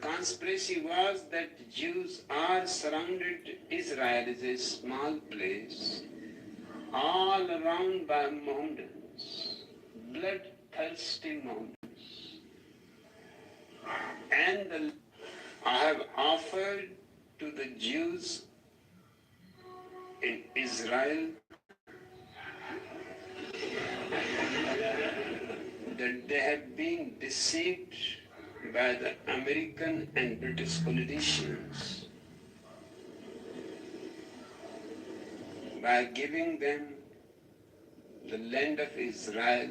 conspiracy was that Jews are surrounded. Israel is a small place, all around by mountains, bloodthirsty mountains. And I have offered to the Jews in Israel that they have been deceived by the American and British politicians by giving them the land of Israel.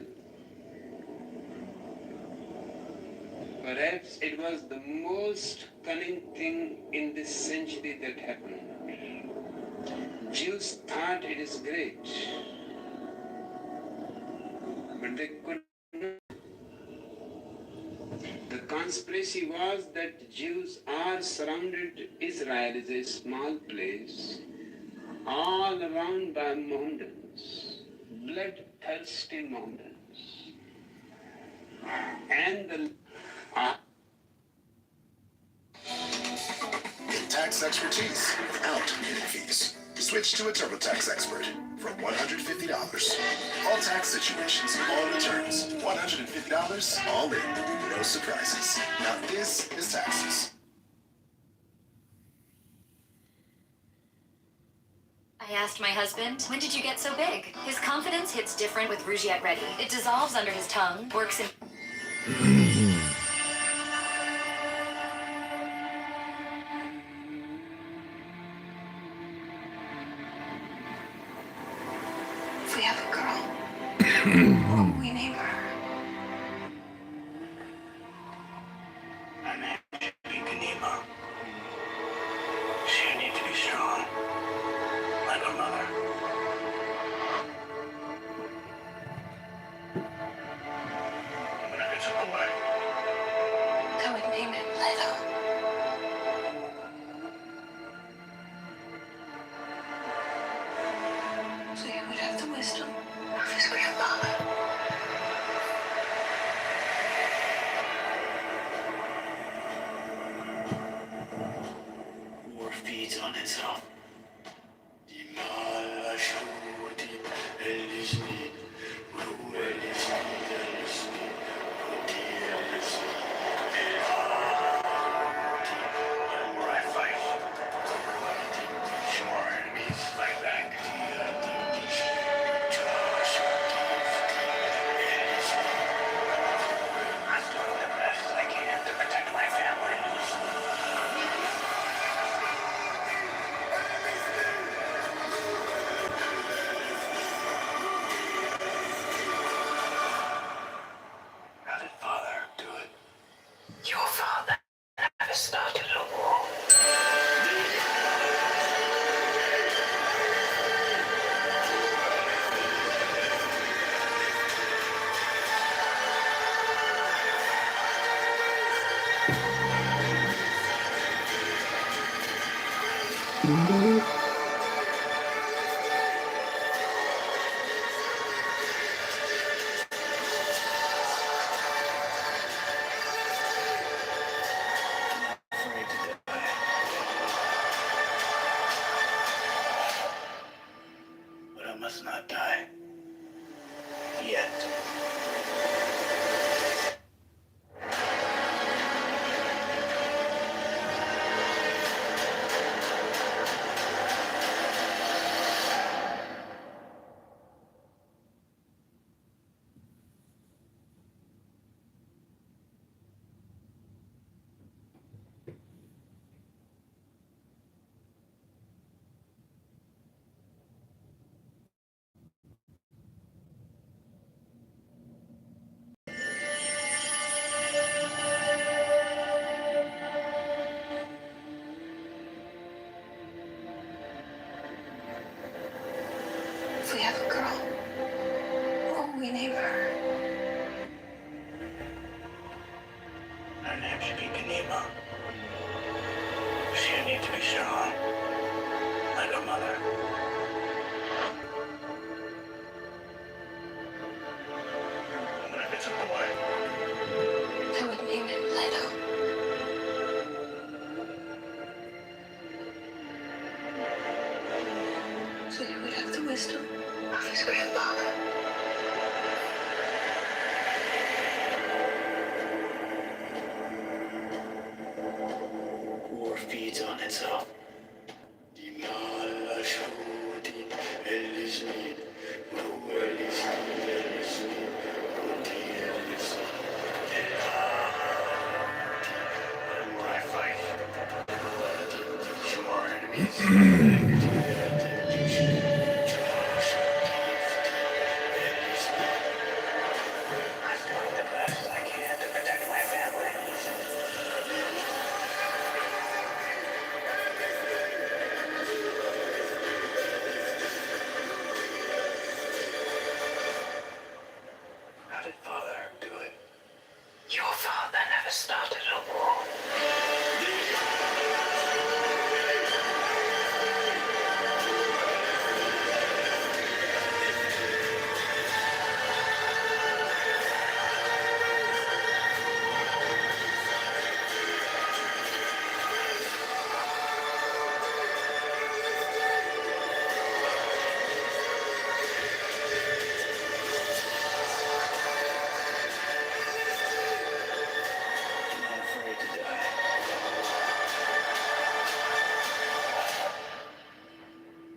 Perhaps it was the most cunning thing in this century that happened. Jews thought it is great, but they could not. The conspiracy was that Jews are surrounded. Israel is a small place, all around by mountains, bloodthirsty mountains. And Get tax expertise without hidden fees. Switch to a TurboTax expert from $150. All tax situations, all returns. $150, all in. No surprises. Now this is taxes. I asked my husband, when did you get so big? His confidence hits different with Rougiette Ready. It dissolves under his tongue, works in... If we have a girl, what will we name her? Her name should be Kitover. She'll need to be strong, like her mother. But if it's a boy, I would name it Leto. So he would have the wisdom of his grandfather. war feeds on itself. The more I fight, the more enemies fight back. I'm doing the best I can to protect my family. How did Father do it? Your father never started a war. Afraid to die. But I must not die. Yet. If we have a girl, what will we name her? Her name should be Kitover. She'll need to be strong, like her mother. But if it's a boy, I would name it Leto. wisdom of his grandfather. War feeds on itself. When I fight, your enemies. I'm doing the best I can to protect my family. How did Father do it? Your father never started a war. I'm not afraid to die.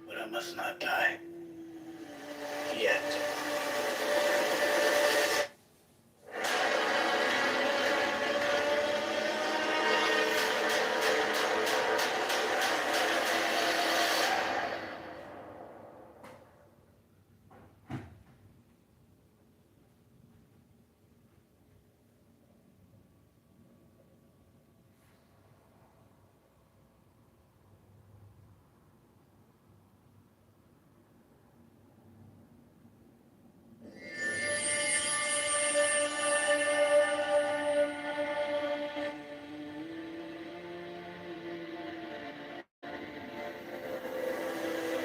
But I must not die. Yet.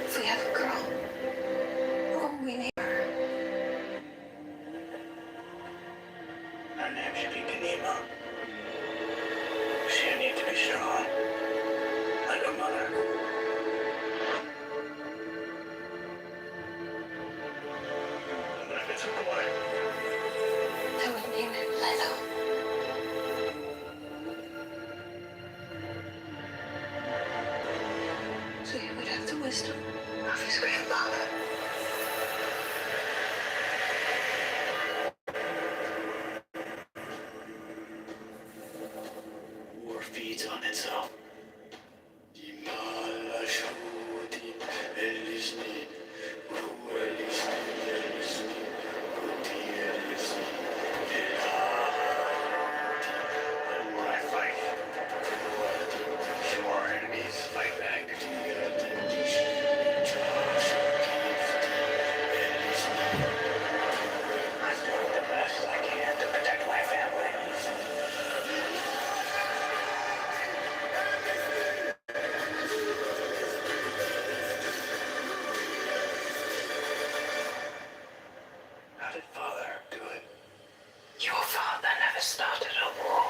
If we have a girl, what will we name her? Her name should be Kanima. She'll need to be strong. Like her mother. But if it's a boy, I would name him Leno. So he would have the wisdom of his grandfather. war feeds on itself. When I fight, your enemies fight back. I'm doing the best I can to protect my family. How did Father do it? Your father never started a war.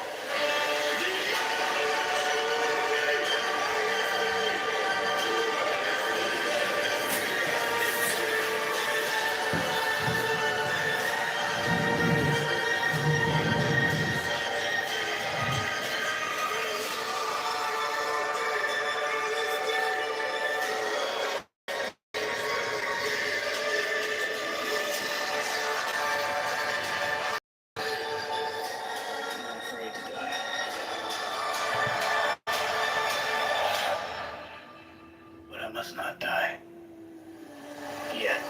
I'm not afraid to die. But I must not die. Yet.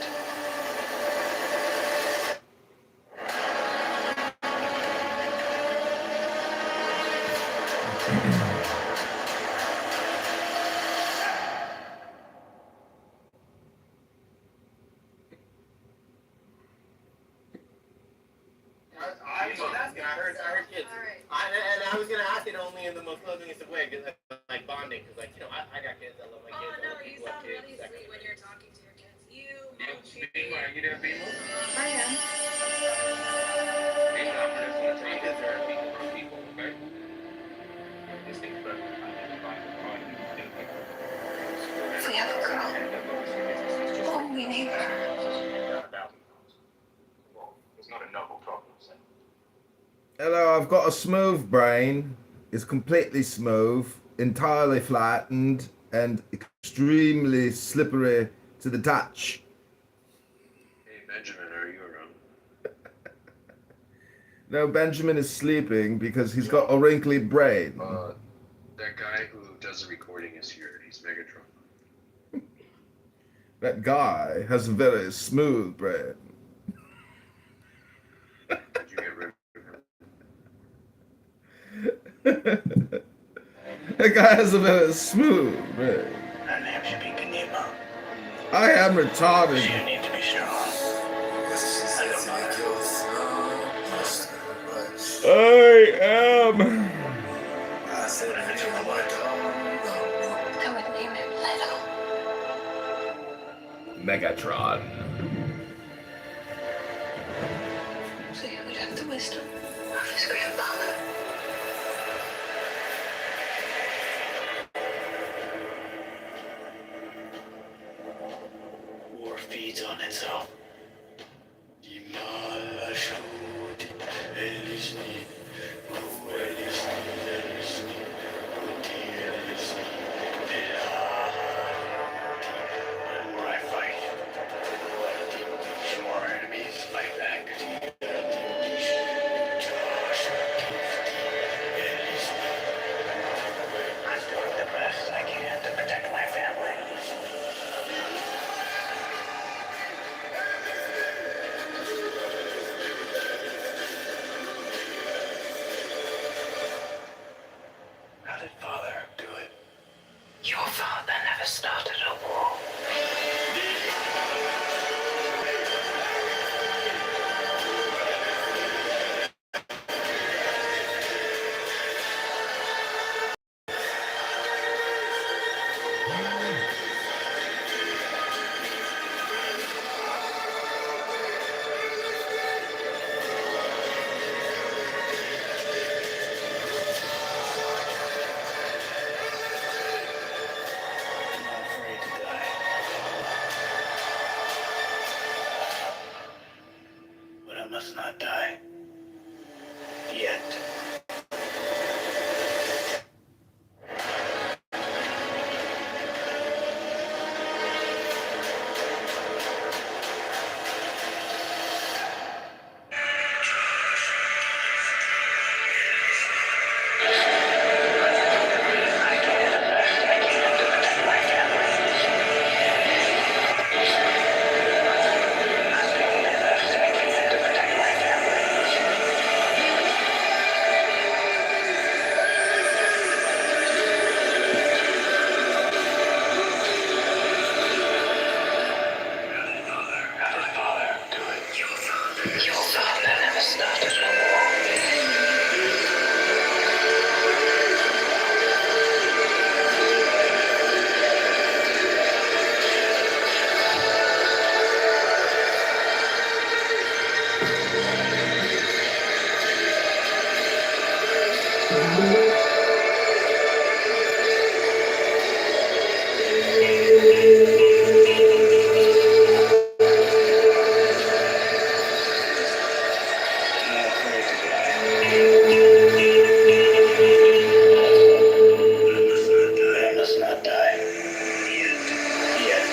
I was just asking. I heard kids. And I was gonna ask it only in the most lovingest of way, because like bonding. Because I got kids. I love my kids. Oh no, I love you people who have sound kids, really that kind sweet of when thing. you're talking to your kids. You Beamer, are you there, Beamer? I am. Beamer, I'm just gonna tell you kids are people, okay? Just think about it. If we have a girl, what will we name her? Hello, I've got a smooth brain. It's completely smooth, entirely flattened, and extremely slippery to the touch. Hey, Benjamin, are you around? No, Benjamin is sleeping because he's got a wrinkly brain. That guy who does the recording is here. He's Megatron. That guy has a very smooth brain. Did you get rid of him? That guy has a very smooth brain. Her name should be Kanima. I am retarded. You need to be strong. I am. I would name him Leto. Megatron. So he would have the wisdom of his grandfather. War feeds on itself. Where I fight, more enemies fight back. I'm doing the best I can to protect my family. How did Father do it? Your father never started a war. I'm not afraid to die. But I must not die. Yet. Your father never started a war. I must not die. Yet.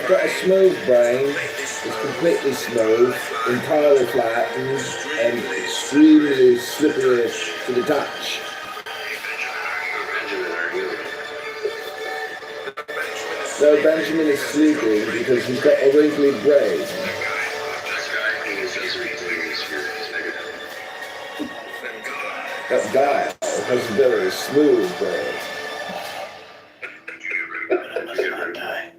I've got a smooth brain. It's completely smooth, entirely flattened, and extremely slippery to the touch. So Benjamin is sleeping because he's got a wrinkly brain. That dial has a very smooth brain. But I must not die.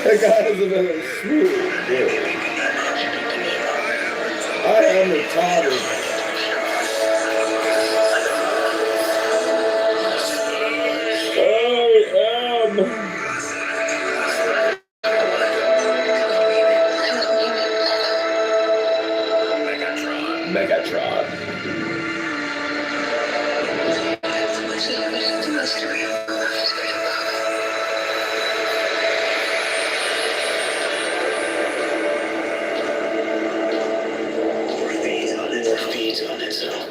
That guy has a very smooth brain. I am retarded. I am. Megatron. Feeds on itself.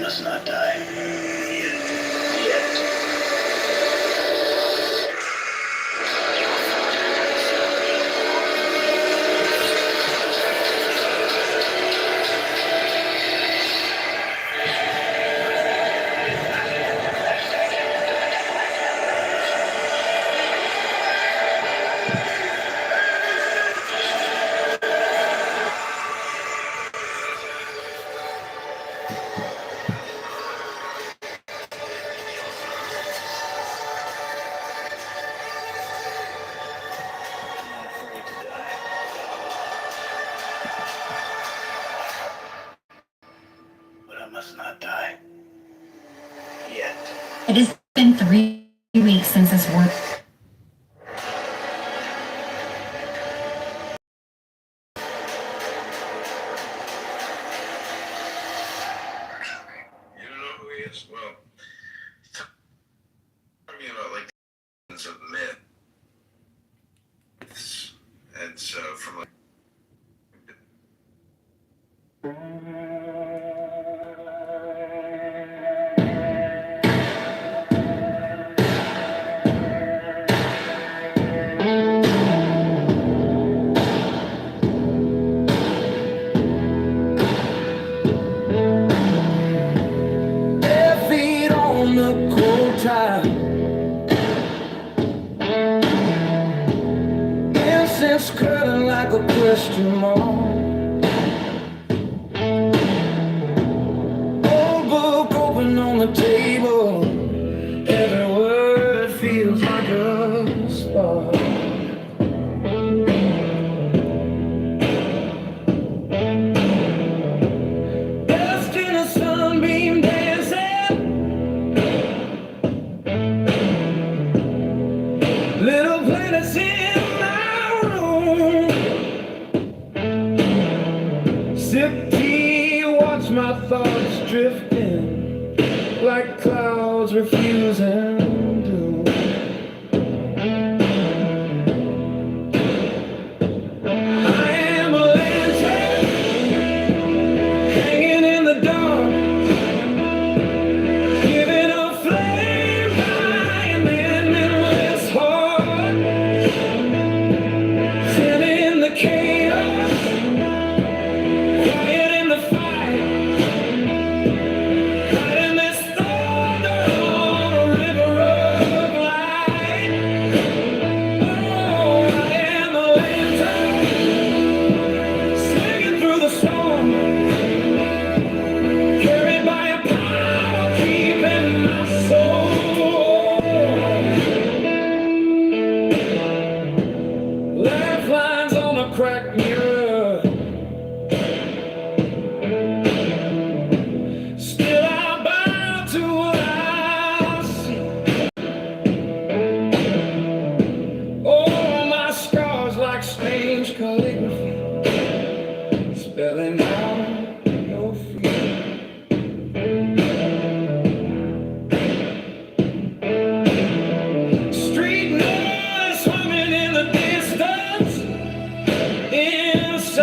Must not die. Yet. Must not die. Yet. It has been 3 weeks since this war. You don't know who he is? Well, talking about like of myths, and so from like. Incense curling like a question mark. Old book open on the table. Every word feels like a spark. Dust in a sunbeam dancing. Little planets in my room. Sip tea, watch my thoughts drifting like clouds refusing doom. I am a lantern hanging in the dark, giving a flame by an endless heart, sending the chaos, quiet in the fight, hiding this thunder on a river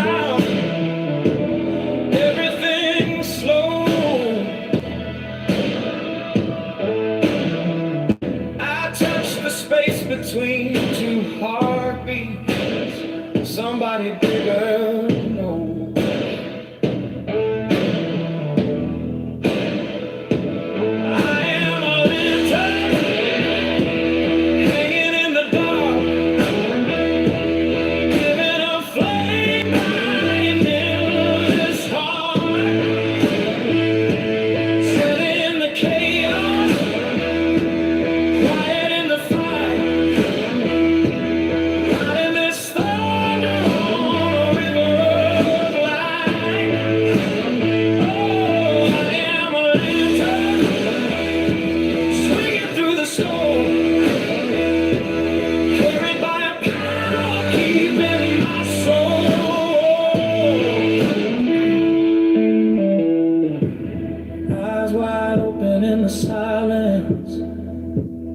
now. Everything's slow. I touch the space between two heartbeats. Somebody bigger knows. I am a lantern hanging in the dark, giving a flame light in this heart, setting in the chaos, quiet in the fight, riding this thunder on a river of light. Oh, I am a lantern swinging through the storm, carried by a power keeping my soul. Eyes wide open in the silence.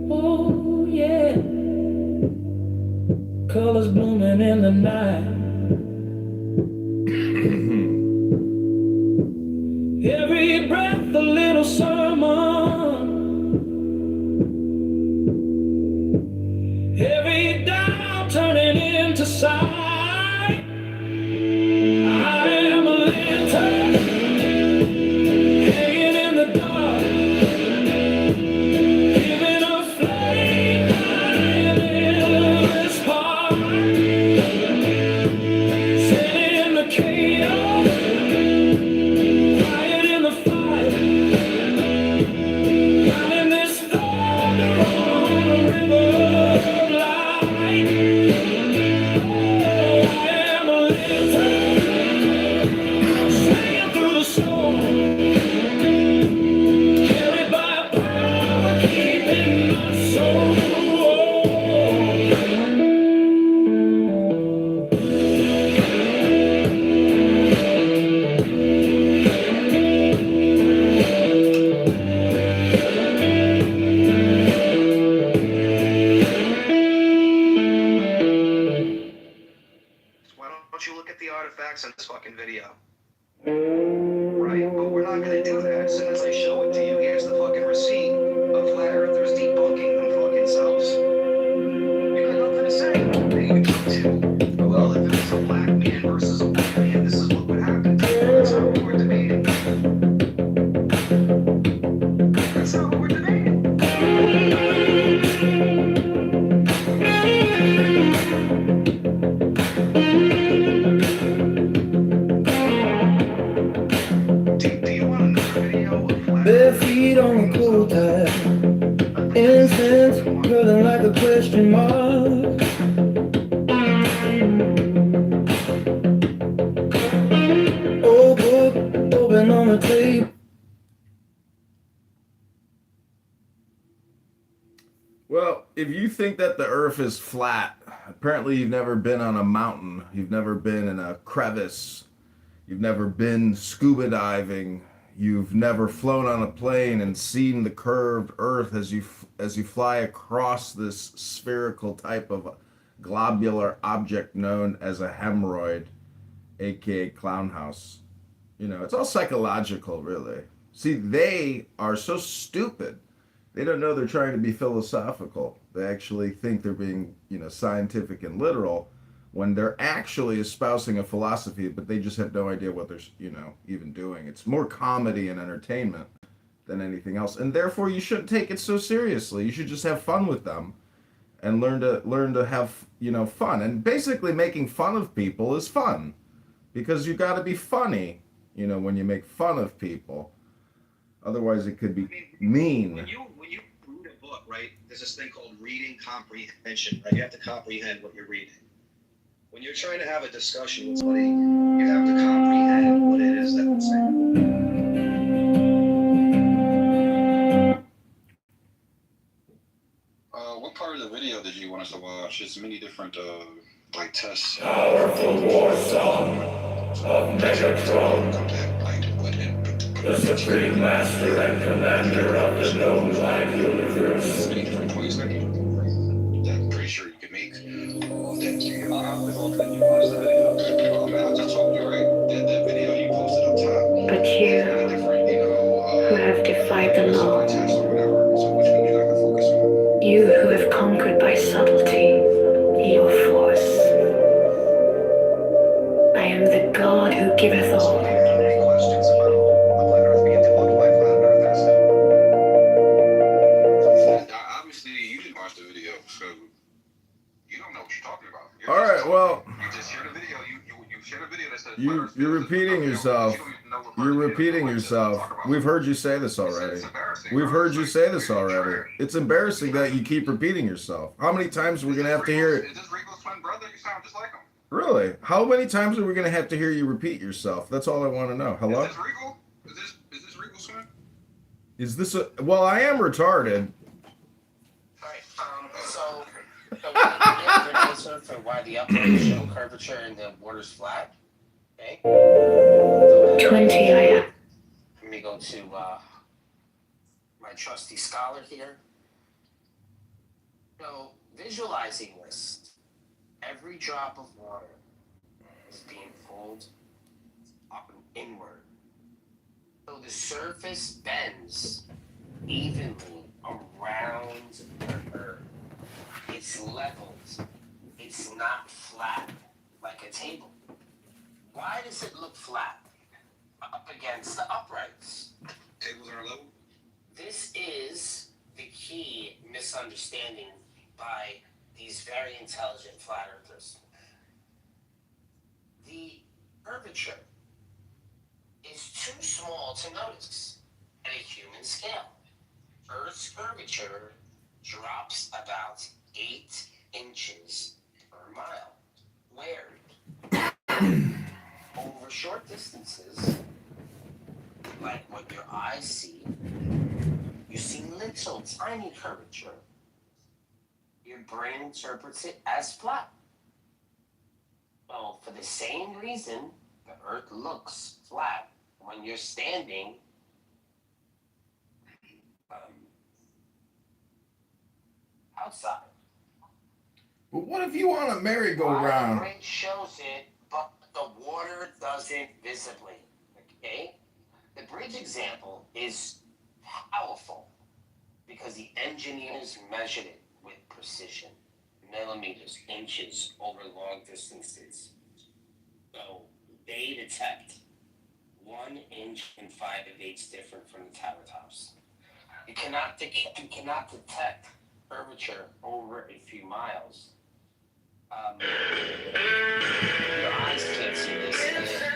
Oh yeah, colors blooming in the night. Every breath a little sermon. Every dial turning into sight. I am a lantern hanging in the dark, giving a flame light in this heart, setting in the chaos, quiet in the fight, riding this thunder on a river of light. Oh, I am a lantern swinging through the storm, carried by a power keeping my soul. Why don't you look at the artifacts in this fucking video? Right? But we're not gonna do that. As soon as I show it to you, here's the fucking receipt of flat earthers debunking them fucking selves. You got nothing to say. Who you talk to? Well, if it was a black man versus a white man, this is what would happen. That's not what we're debating. That's not what we're debating. Do you want another video of flat Bare feet on a cold tide, incense curling like a question mark. Old book open on the tape. Well, if you think that the earth is flat, apparently you've never been on a mountain, you've never been in a crevice, you've never been scuba diving, you've never flown on a plane and seen the curved earth as you fly across this spherical type of globular object known as a hemorrhoid, aka clown house. You know, it's all psychological, really. See, they are so stupid. They don't know they're trying to be philosophical. They actually think they're being, scientific and literal when they're actually espousing a philosophy, but they just have no idea what they're, even doing. It's more comedy and entertainment than anything else. And therefore you shouldn't take it so seriously. You should just have fun with them and learn to have, fun. And basically making fun of people is fun because you got to be funny, when you make fun of people. Otherwise it could be mean. When you read a book, right, there's this thing called reading comprehension, right? You have to comprehend what you're reading. When you're trying to have a discussion with somebody, you have to comprehend what it is that they're saying. What part of the video did you want us to watch? There's many different tests. Powerful war song of Megatron, the supreme master and commander of the known-life universe. Many different toys that I'm pretty sure you could make. With all that, you watch the video. Man, I just told who giveth all. Questions about the flat Earth being debunked by flat earthers. Obviously, you didn't watch the video, so you don't know what you're talking about. All right, well, You just shared a video. You shared a video that said you're repeating yourself. You're repeating yourself. We've heard you say this already. We've heard you say this already. It's embarrassing that you keep repeating yourself. How many times are we gonna have to hear it? Is this Rico's twin brother? You sound just like him. Really? How many times are we gonna have to hear you repeat yourself? That's all I want to know. Hello? Is this Rico? Is this Rico's twin? Is this a? Well, I am retarded. All right. So the answer for why the uprights show curvature and the water's flat. Okay. 20, I am. Let me go to my trusty scholar here. So visualizing this, every drop of water is being pulled up and inward. So the surface bends evenly around the earth. It's leveled. It's not flat like a table. Why does it look flat up against the uprights? Tables are level. This is the key misunderstanding by these very intelligent flat earthers. The curvature is too small to notice at a human scale. Earth's curvature drops about 8 inches per mile. Where over short distances, like what your eyes see, you see little tiny curvature. Your brain interprets it as flat. Well, for the same reason, the Earth looks flat when you're standing outside. But what if you on a merry-go-round? The bridge shows it, but the water doesn't visibly. Okay? The bridge example is powerful because the engineers measured it with precision, millimeters, inches over long distances. So they detect 1 inch and 5/8 different from the tower tops. You cannot detect curvature over a few miles. Your eyes can't see this,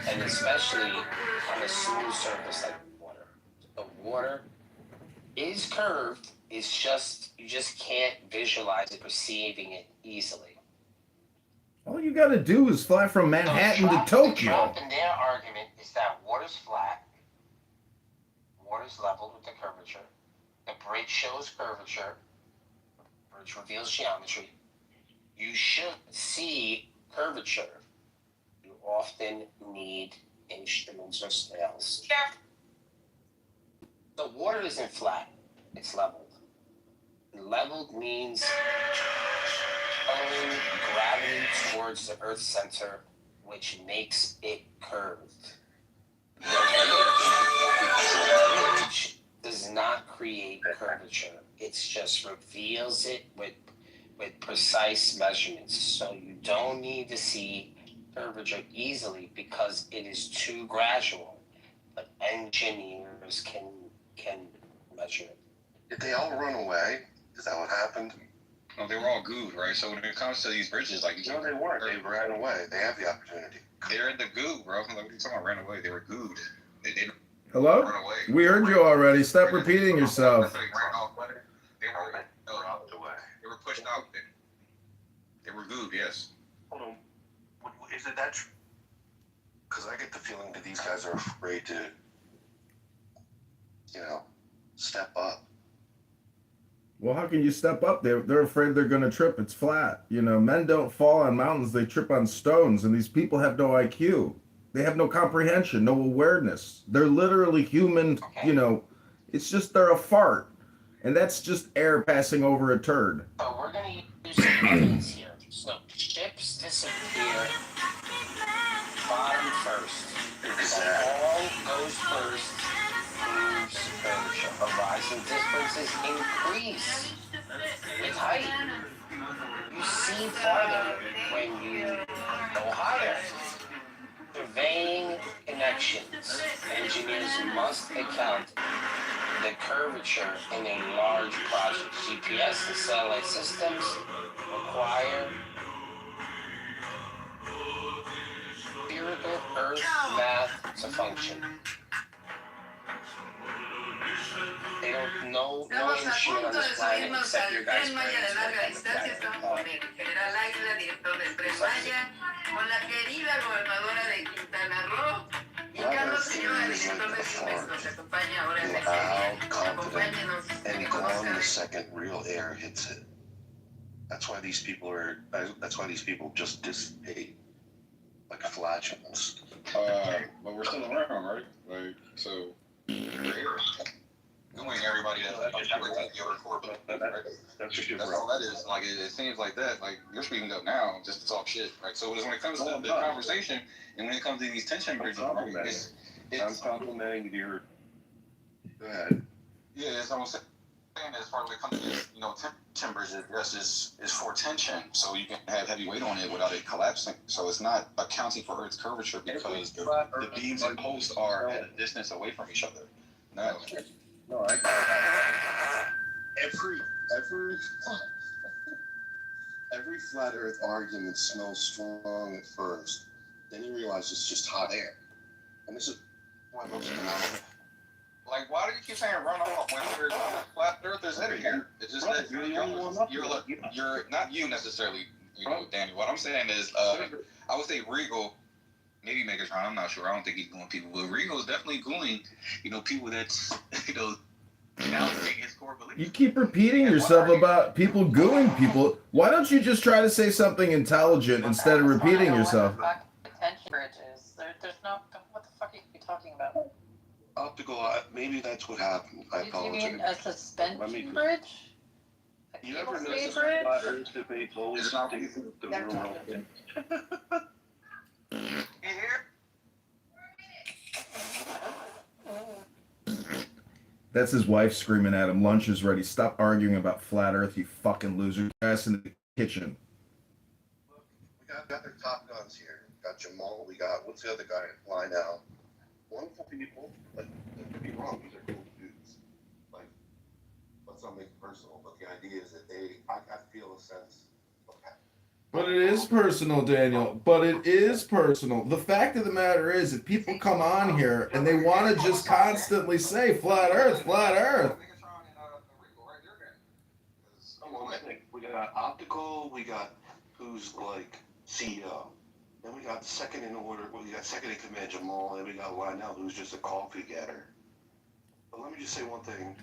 and especially on a smooth surface like water. The water is curved. It's just you just can't visualize it, perceiving it easily. All you gotta do is fly from Manhattan to The Tokyo. drop in their argument is that water's flat, water's leveled with the curvature. The bridge shows curvature. The bridge reveals geometry. You should see curvature. You often need instruments or scales. Yeah. The water isn't flat, it's leveled. Leveled means pulling gravity towards the Earth's center, which makes it curved. Which does not create curvature. It just reveals it with precise measurements. So you don't need to see curvature easily because it is too gradual. But engineers can measure it. Did they all run away? Is that what happened? No, they were all gooed, right? So when it comes to these bridges, like No, they weren't. They ran away. They have the opportunity. They're in the goo, bro. Like, what are you talking about? Ran away. They were gooed. They didn't Hello? run away. We heard you already. Stop repeating yourself. They were pushed out. They were gooed, yes. Hold on. Is it that true? Because I get the feeling that these guys are afraid to, step up. Well, how can you step up? They're afraid they're going to trip. It's flat. Men don't fall on mountains. They trip on stones. And these people have no IQ. They have no comprehension, no awareness. They're literally human, it's just they're a fart. And that's just air passing over a turd. So we're going to use some evidence here. So ships disappear bottom first. All goes first. Proves curvature. Horizon distances increase with height. You see farther when you go higher. Surveying directions. Engineers must account the curvature in a large project. GPS and satellite systems require spherical Earth math to function. They don't know no instrument on this planet except your guys' brains. How confident and calm the second real air hits it. That's why these people are. That's why these people just dissipate like flatulence. But we're still around, right? Like, so. Doing everybody that your core, right? That's all that is. Like it seems like that. Like you're speaking up now just to talk shit, right? So when it comes to the conversation and when it comes to these tension bridges, right, I'm complimenting your. Go ahead. Yeah, it's almost saying as far as when it comes to these, tension bridges, yes, is for tension, so you can have heavy weight on it without it collapsing. So it's not accounting for Earth's curvature because the beams and posts are at a distance away from each other. No. No, I got that. Every flat Earth argument smells strong at first. Then you realize it's just hot air, and this is why most of them. Like, why do you keep saying run off when there's flat earthers in here? It's just that you're not you necessarily, Danny. What I'm saying is, I would say Regal, maybe Megatron, I'm not sure. I don't think he's going people, but Regal's definitely going, people that's, challenging his core beliefs. You keep repeating yourself about people gooing people. Why don't you just try to say something intelligent instead of repeating yourself? Attention bridges. There's no. What the fuck are you talking about? Optical, maybe that's what happened. I apologize. You mean a suspension bridge? You ever notice flat Earth debates always take the rural? You hear? That's his wife screaming at him. Lunch is ready. Stop arguing about flat Earth, you fucking loser. Ass in the kitchen. Look, we got their top guns here. We got Jamal. We got what's the other guy? Fly now. Wonderful people. Like, don't get me wrong. These are cool dudes. Like, let's not make it personal. But the idea is that I feel a sense. But it is personal, Daniel. But it is personal. The fact of the matter is, if people come on here and they want to just constantly say flat Earth, flat Earth. We got Optical. We got who's like CEO. Then we got second in order. We got second in command Jamal. And we got Lionel, who's just a coffee getter. But let me just say one thing.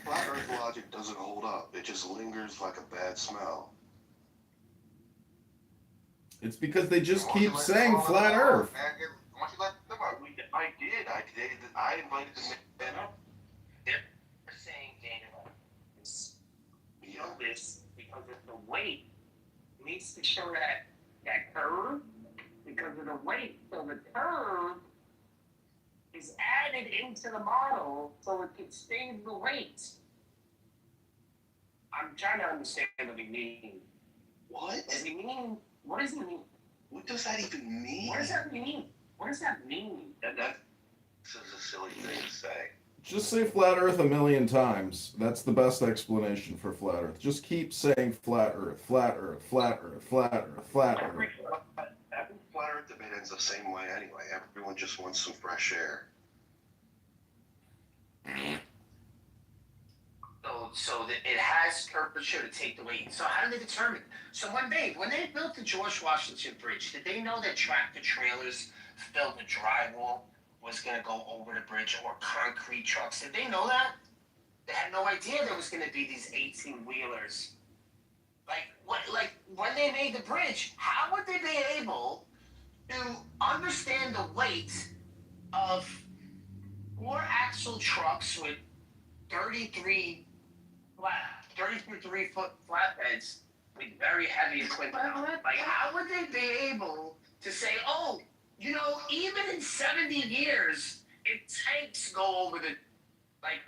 Flat Earth logic doesn't hold up. It just lingers like a bad smell. It's because they just keep saying flat Earth. I did. I invited the man up. They're saying, Daniel, you know this because of the weight needs to show that curve because of the weight. So the curve is added into the model so it can save the weight. I'm trying to understand what he means. What? Does he mean? What does he mean? What does that even mean? What does that mean? What does that mean? That's a silly thing to say. Just say flat Earth a million times. That's the best explanation for flat Earth. Just keep saying flat Earth, flat Earth, flat Earth, flat Earth, flat Earth. Every flat Earth debate ends the same way anyway. Everyone just wants some fresh air. So that it has curvature to take the weight. So how do they determine? So when they built the George Washington Bridge, did they know that tractor trailers filled with drywall was going to go over the bridge, or concrete trucks? Did they know that? They had no idea there was going to be these 18-wheelers. Like when they made the bridge, how would they be able to understand the weight of 4-axle trucks with 33-foot flatbeds with very heavy equipment? Like, how would they be able to say, oh, even in 70 years, if tanks go over the, like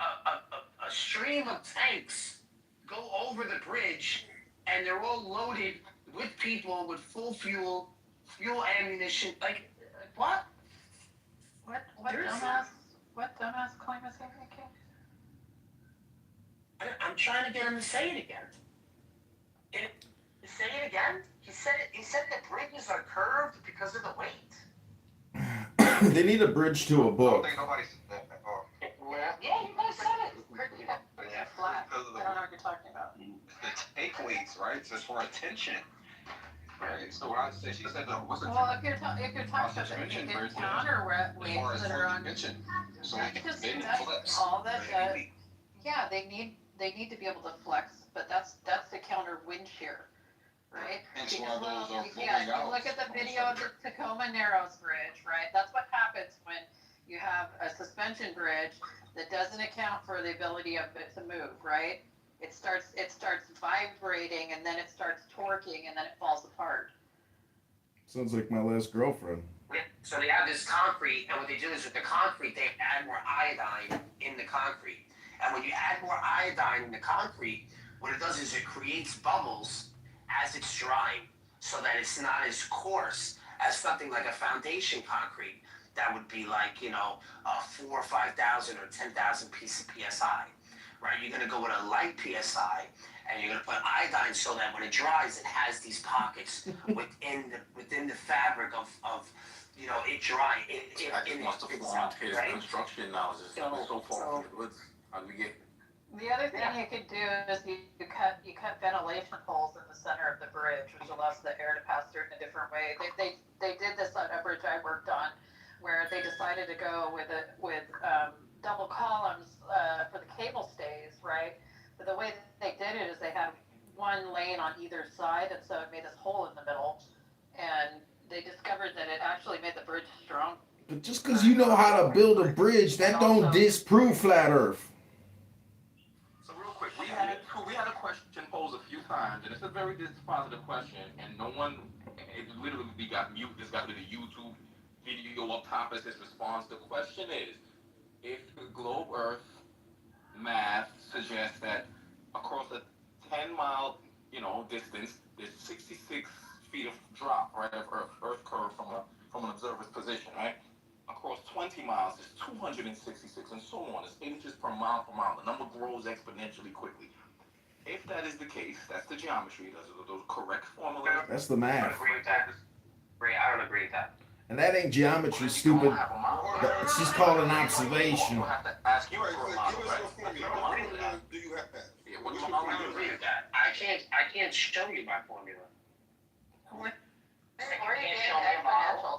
a stream of tanks go over the bridge, and they're all loaded with people with full fuel ammunition, like, what? What dumbass claim is he making? I'm trying to get him to say it again. Say it again? He said that bridges are curved because of the weight. They need a bridge to a book. I don't think nobody said that. Yeah, you guys said it. Yeah, flat. I don't know what you're talking about. The take weights, right? So it's for attention. Right. So what I said, she said, what's the Well, if you're talking about the counter weights that are on, so because they that's flips. all that. Yeah, they need to be able to flex, but that's the counter wind shear, right? Hence Because, why those are yeah, falling out. look at the video of the Tacoma Narrows Bridge, right? That's what happens when you have a suspension bridge that doesn't account for the ability of it to move, right? It starts vibrating, and then it starts torquing, and then it falls apart. Sounds like my last girlfriend. So they have this concrete, and what they do is with the concrete, they add more iodine in the concrete. And when you add more iodine in the concrete, what it does is it creates bubbles as it's drying, so that it's not as coarse as something like a foundation concrete that would be like, 4,000 or 5,000 or 10,000 PSI. Right, you're going to go with a light PSI, and you're going to put iodine so that when it dries, it has these pockets within the fabric of it drying. I must have formed his construction knowledge. So far, how do we get? The other thing you could do is you cut ventilation holes in the center of the bridge, which allows the air to pass through in a different way. They did this on a bridge I worked on, where they decided to go with double columns for the cable stays, right? But the way they did it is they had one lane on either side, and so it made this hole in the middle, and they discovered that it actually made the bridge strong. But just because you know how to build a bridge, that don't disprove flat Earth. So real quick, we had a question posed a few times, and it's a very dispositive question, and no one, it literally got mute. This got to the YouTube video up top as his response. The question is, if the globe Earth math suggests that across a 10-mile, distance, there's 66 feet of drop, right, of Earth curve from an observer's position, right? Across 20 miles, there's 266, and so on. It's inches per mile per mile. The number grows exponentially quickly. If that is the case, that's the geometry. Those correct formulas. That's the math. I don't agree with that. I don't agree with that. And that ain't geometry, stupid. It's just called an observation. We'll have to ask you Give for a us model, your right? formula. Do you have that? Yeah, what I don't agree with that. I can't show you my formula.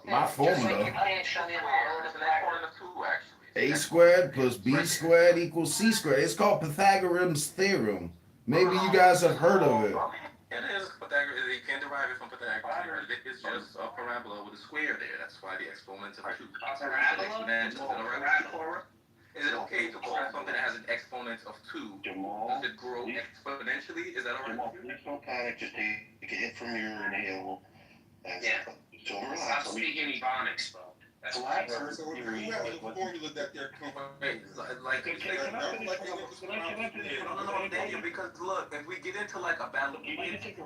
My formula. You can't show me a model. It's an exponent of 2, actually. A squared plus B squared equals C squared. It's called Pythagorean's theorem. Maybe you guys have heard of it. It is Pythagoras. You can derive it from Pythagoras. It's just a parabola with a square there. That's why the exponent of 2. Is it okay to call something that has an exponent of 2? Does it grow exponentially? Is that all right? Please don't panic. Just take a hit from your inhale. Yeah. Stop speaking Ebonics, bro. That's Flat right. Earth theory. Formula that they're No, Daniel, because look, if we get into like a battle, it's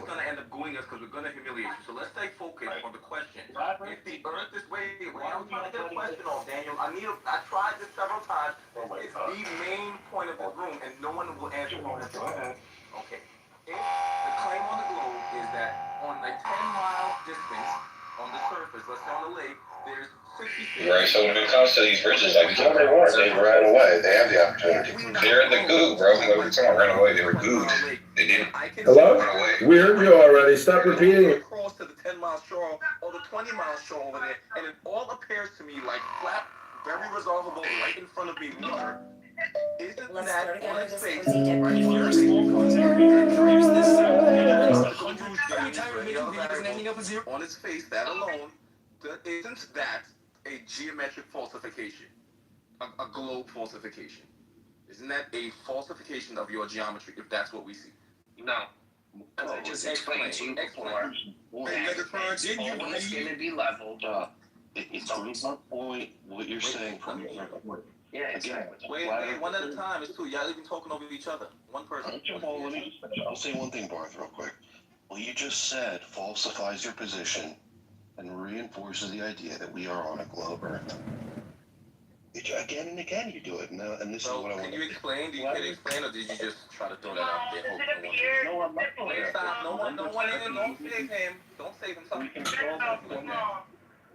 gonna end up going us because we're gonna humiliate you. So let's stay focused on the question. If the Earth is why are we trying to get a question off, Daniel? I tried this several times. It's the main point of this room, and no one will answer. Okay. If the claim on the globe is that on a 10-mile distance on the surface, let's say on the lake, there's 66. Right, so when it comes to these bridges, like, no, they weren't. They ran away. They have the opportunity. They're in the goo, bro. When someone ran away, they were gooed. They didn't Hello? run away. We heard you already. Stop repeating it. Across to the 10-mile shore or the 20-mile shore over there, and it all appears to me like flat, very resolvable, right in front of me water. Isn't that on its face? On its face, that alone, isn't that a geometric falsification? A globe falsification? Isn't that a falsification of your geometry if that's what we see? No. As I just explained to you before, it's going to be leveled. It's on point what you're saying from Yeah, again, wait, one at a time. It's 2. Y'all even talking over each other. One person. I'll say one thing, Barth, real quick. Well, you just said falsifies your position and reinforces the idea that we are on a globe Earth. Again and again you do it, and this is what I want Can to you explain? Can you explain, or did you just try to throw that out there? Does it appear? Stop. No one, don't save him. Don't save him. Stop.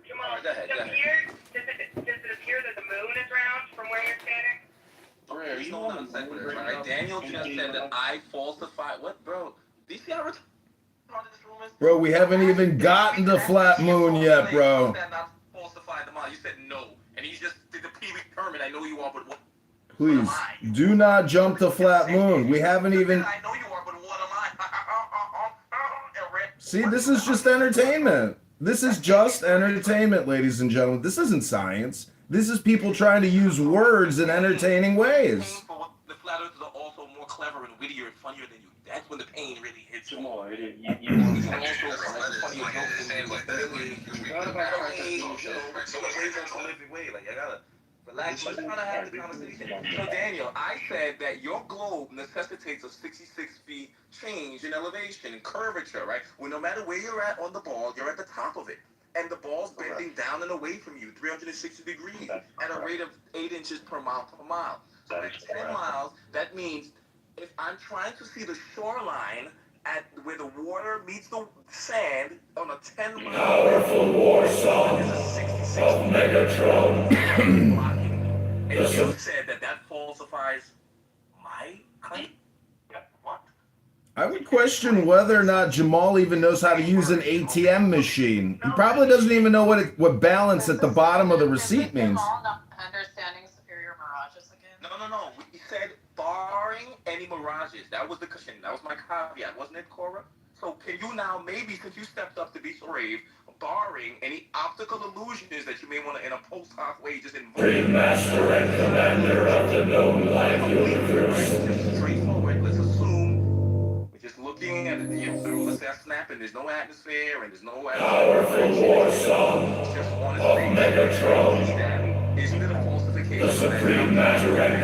Jamal, Go ahead. does it appear that the moon is round from where you're standing? There's no non-sequitur, right? Daniel just said that I falsified. What, bro? Do you see how retarded this room is? Bro, we haven't even gotten to flat moon yet, bro. Falsified the model. You said no, and he just did the Pee-wee Herman. I know you are, but what? Please, do not jump to flat moon. We haven't even... I know you are, but what am I? See, this is just entertainment. This is just entertainment, ladies and gentlemen. This isn't science. This is people trying to use words in entertaining ways. The flat earthers are also more clever and wittier and funnier than you. That's when the pain really hits you. Relax. Let's try to have the conversation. So, Daniel, I said that your globe necessitates a 66 feet change in elevation and curvature, right? Well, no matter where you're at on the ball, you're at the top of it. And the ball's bending down and away from you, 360 degrees, at a rate of 8 inches per mile per mile. So at 10 miles, that means if I'm trying to see the shoreline at where the water meets the sand on a 10-mile Powerful war song of Megatron. and you said that falsifies my claim? What? I would question whether or not Jamal even knows how to use an ATM machine. He probably doesn't even know what balance at the bottom of the receipt means. Understanding superior mirages again. No. We said barring any mirages. That was the cushion. That was my caveat, wasn't it, Cora? So can you now, maybe since you stepped up to be so brave, barring any optical illusions that you may want to, in a post-hoc way, just invoke. Master and commander of the known life universe. Straightforward. Let's assume we're just looking at the through. Let's say I snap and there's no atmosphere and there's no Powerful war song of Megatron. Isn't it a falsification? The supreme matter and